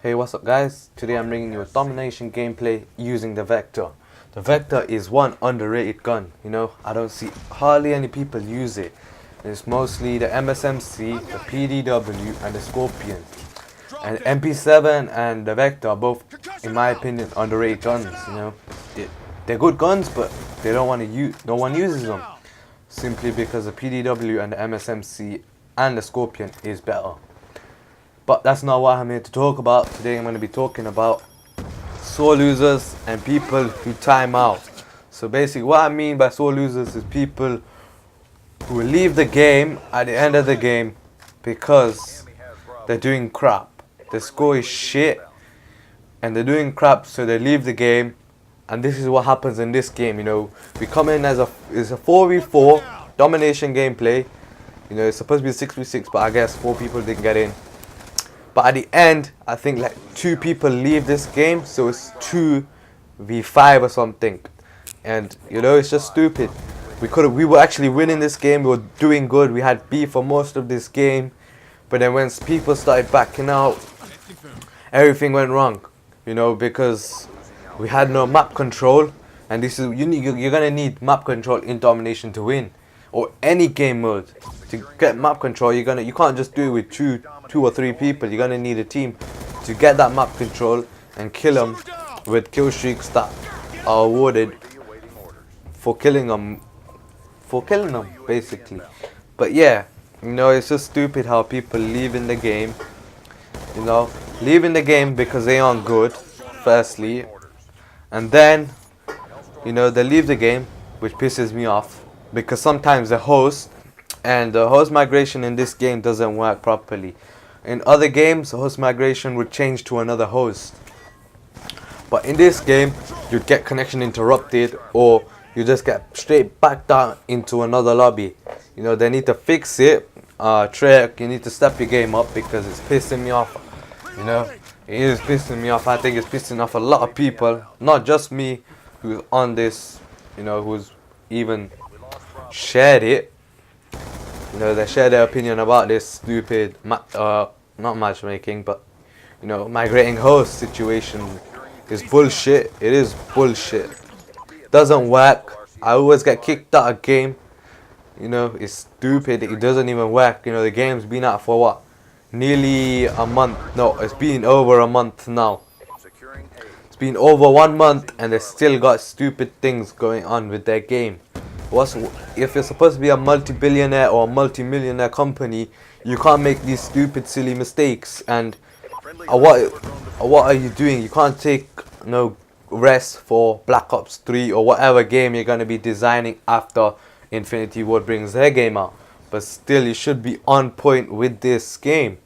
Hey, what's up guys? Today I'm bringing you a domination gameplay using the Vector. The Vector is one underrated gun, I don't see hardly any people use it. It's mostly the MSMC, the PDW and the Scorpion. And MP7 and the Vector are both, in my opinion, underrated guns, They're good guns, but they don't want to use, no one uses them. Simply because the PDW and the MSMC and the Scorpion is better. But that's not what I'm here to talk about. Today I'm going to be talking about sore losers and people who time out. So basically what I mean by sore losers is people who will leave the game at the end of the game because they're doing crap. The score is shit and they're doing crap, so they leave the game. And this is what happens in this game, We come in as it's a 4v4 domination gameplay. It's supposed to be 6v6, but I guess 4 people didn't get in. But at the end, I think like 2 people leave this game, so it's 2v5 or something. And it's just stupid. We were actually winning this game, we were doing good, we had B for most of this game. But then when people started backing out, everything went wrong. Because we had no map control, and this is you're gonna need map control in domination to win. Or any game mode. To get map control, you can't just do it with two or 3 people. You're gonna need a team to get that map control and kill them with kill streaks that are awarded for killing them basically. But yeah, it's just stupid how people leave in the game. Leaving the game because they aren't good, firstly, and then they leave the game, which pisses me off. Because sometimes the host migration in this game doesn't work properly. In other games, the host migration would change to another host. But in this game, you'd get connection interrupted, or you just get straight back down into another lobby. They need to fix it. Treyarch, you need to step your game up because it's pissing me off. It is pissing me off. I think it's pissing off a lot of people, not just me, who's on this, who's even shared it. They share their opinion about this stupid not matchmaking, but migrating host situation is bullshit. It is bullshit. Doesn't work. I always get kicked out of game. It's stupid. It doesn't even work. The game's been out for what, nearly a month. No, it's been over a month now. It's been over 1 month and they still got stupid things going on with their game. If you're supposed to be a multi-billionaire or a multi-millionaire company, you can't make these stupid silly mistakes. And what are you doing? You can't take no rest for Black Ops 3 or whatever game you're going to be designing after Infinity Ward brings their game out. But still, you should be on point with this game.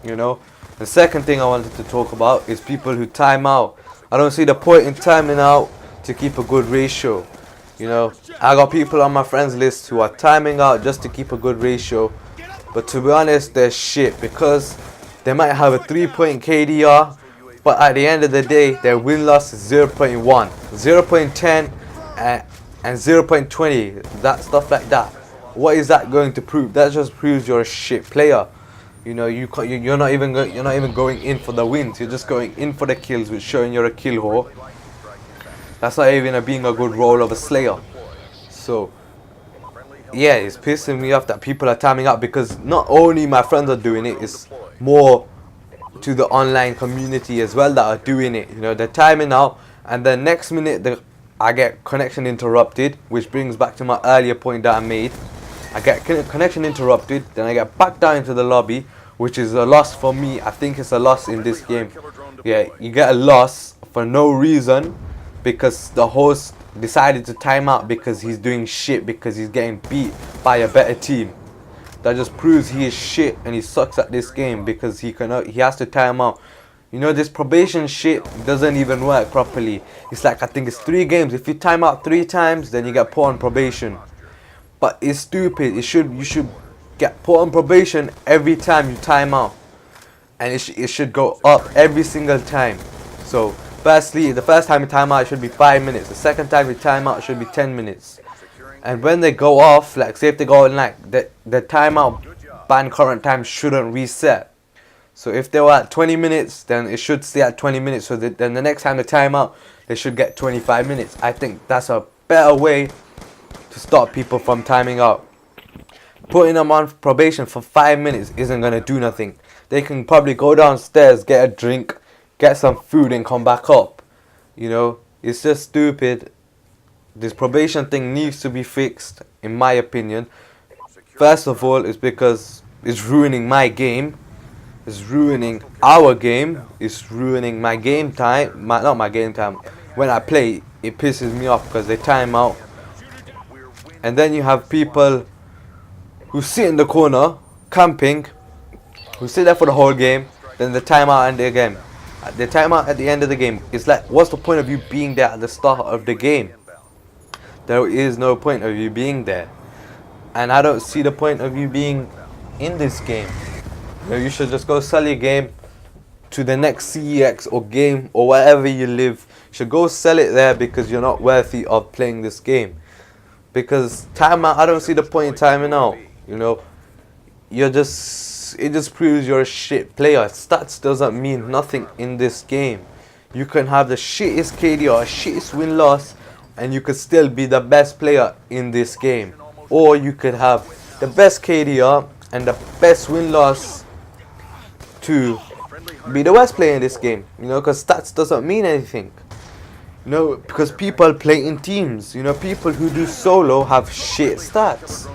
The second thing I wanted to talk about is people who time out. I don't see the point in timing out to keep a good ratio. I got people on my friends list who are timing out just to keep a good ratio. But to be honest, they're shit because they might have a 3-point KDR, but at the end of the day, their win-loss is 0.1, 0.10, and 0.20. That stuff like that. What is that going to prove? That just proves you're a shit player. You're not even going in for the wins. You're just going in for the kills, which showing you're a kill whore. That's not even being a good role of a slayer. So yeah, it's pissing me off that people are timing out, because not only my friends are doing it, it's more to the online community as well that are doing it. They're timing out, and the next minute I get connection interrupted, which brings back to my earlier point that I made. I get connection interrupted, then I get back down into the lobby, which is a loss for me. I think it's a loss in this game. Yeah, you get a loss for no reason, because the host decided to time out because he's doing shit, because he's getting beat by a better team. That just proves he is shit and he sucks at this game, because he has to time out. This probation shit doesn't even work properly. It's like, I think it's 3 games. If you time out 3 times, then you get put on probation. But it's stupid. You should get put on probation every time you time out, and it should go up every single time. So firstly, the first time you time out, it should be 5 minutes. The second time you time out, it should be 10 minutes. And when they go off, like say if they go in, like the timeout ban current time shouldn't reset. So if they were at 20 minutes, then it should stay at 20 minutes. So then the next time they time out, they should get 25 minutes. I think that's a better way to stop people from timing out. Putting them on probation for 5 minutes isn't going to do nothing. They can probably go downstairs, get a drink, get some food and come back up. You know, it's just stupid. This probation thing needs to be fixed, in my opinion. First of all, it's because it's ruining my game. It's ruining our game. It's ruining my game time. Not my game time. When I play, it pisses me off because they time out. And then you have people who sit in the corner, camping, who sit there for the whole game, then the timeout and the game. The timeout at the end of the game. It's like, what's the point of you being there at the start of the game? There is no point of you being there. And I don't see the point of you being in this game. You know, you should just go sell your game to the next CEX or game or wherever you live. You should go sell it there because you're not worthy of playing this game. Because timeout, I don't see the point in timing out. You know, it just proves you're a shit player. Stats doesn't mean nothing in this game. You can have the shittest KD or shittest win-loss and you could still be the best player in this game. Or you could have the best KDR and the best win-loss to be the worst player in this game. You know, because stats doesn't mean anything. You know, because people play in teams. You know, people who do solo have shit stats.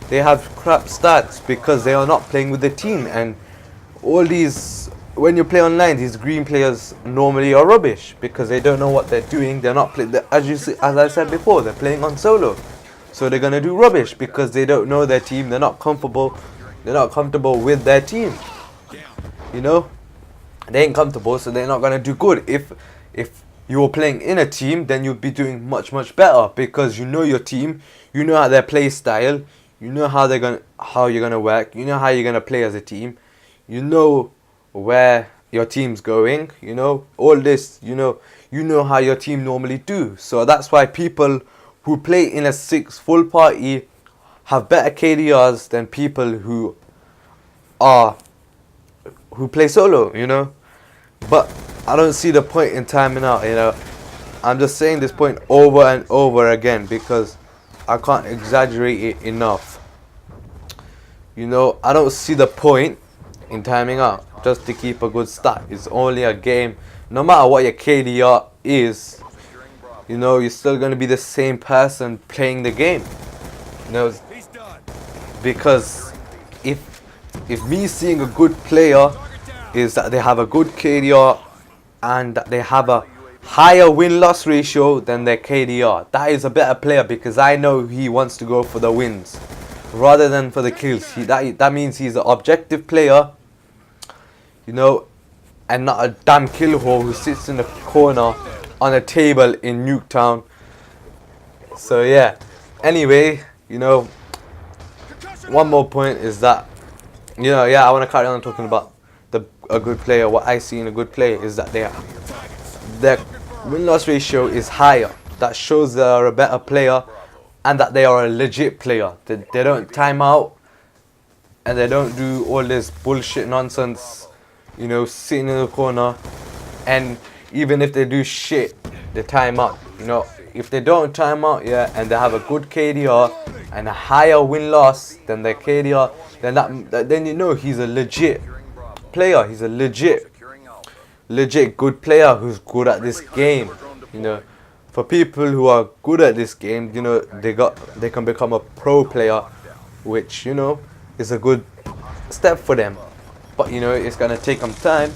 They have crap stats because they are not playing with the team. And all these, when you play online, these green players normally are rubbish because they don't know what they're doing. They're not playing, as I said before, they're playing on solo. So they're gonna do rubbish because they don't know their team. They're not comfortable. They're not comfortable with their team. You know, they ain't comfortable, so they're not gonna do good. If you were playing in a team, then you'd be doing much better because you know your team. You know how their play style. You know how you're gonna work. You know how you're gonna play as a team. You know where your team's going. You know all this. You know how your team normally do. So that's why people who play in a 6 full party have better KDRs than people who play solo. You know, but I don't see the point in timing out. You know, I'm just saying this point over and over again because I can't exaggerate it enough. You know, I don't see the point in timing out just to keep a good stat. It's only a game. No matter what your KDR is, you know, you're still going to be the same person playing the game. You know, because if me seeing a good player is that they have a good KDR and that they have a higher win-loss ratio than their KDR, that is a better player because I know he wants to go for the wins rather than for the kills. That means he's an objective player, you know, and not a damn kill whore who sits in the corner on a table in Nuketown. So yeah, anyway, you know, one more point is that, you know, yeah, I want to carry on talking about a good player. What I see in a good player is that their win-loss ratio is higher. That shows they are a better player and that they are a legit player. They don't time out and they don't do all this bullshit nonsense, you know, sitting in the corner. And even if they do shit, they time out. You know, if they don't time out, yeah, and they have a good KDR and a higher win-loss than their KDR, then you know he's a legit player. He's a legit good player who's good at this game. You know, for people who are good at this game, you know, they can become a pro player, which, you know, is a good step for them. But you know, it's gonna take them time.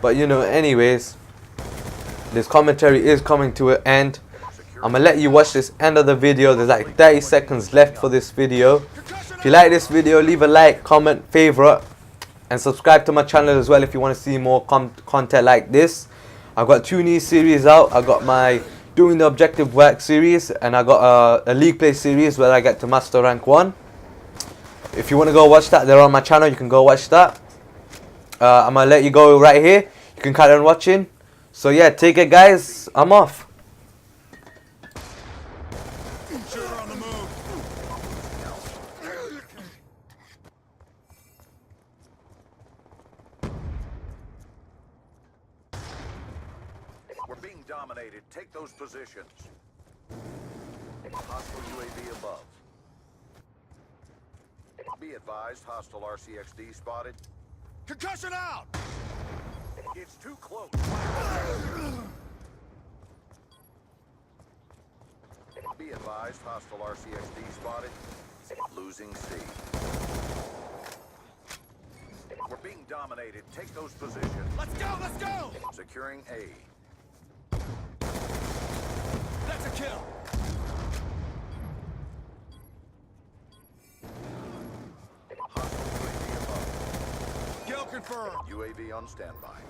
But you know, anyways, this commentary is coming to an end. I'm gonna let you watch this end of the video. There's like 30 seconds left for this video. If you like this video, leave a like, comment, favorite, and subscribe to my channel as well if you want to see more content like this. I've got 2 new series out. I got my Doing the Objective Work series, and I got a League Play series where I get to Master Rank 1. If you want to go watch that, they're on my channel. You can go watch that. I'm gonna let you go right here. You can carry on watching. So yeah, take it guys. I'm off. We're being dominated. Take those positions. Hostile UAV above. Be advised, hostile RCXD spotted. Concussion out! It's too close. Be advised, hostile RCXD spotted. Losing C. We're being dominated. Take those positions. Let's go, let's go! Securing A. That's a kill! Hostile UAV above. Kill confirmed! UAV on standby.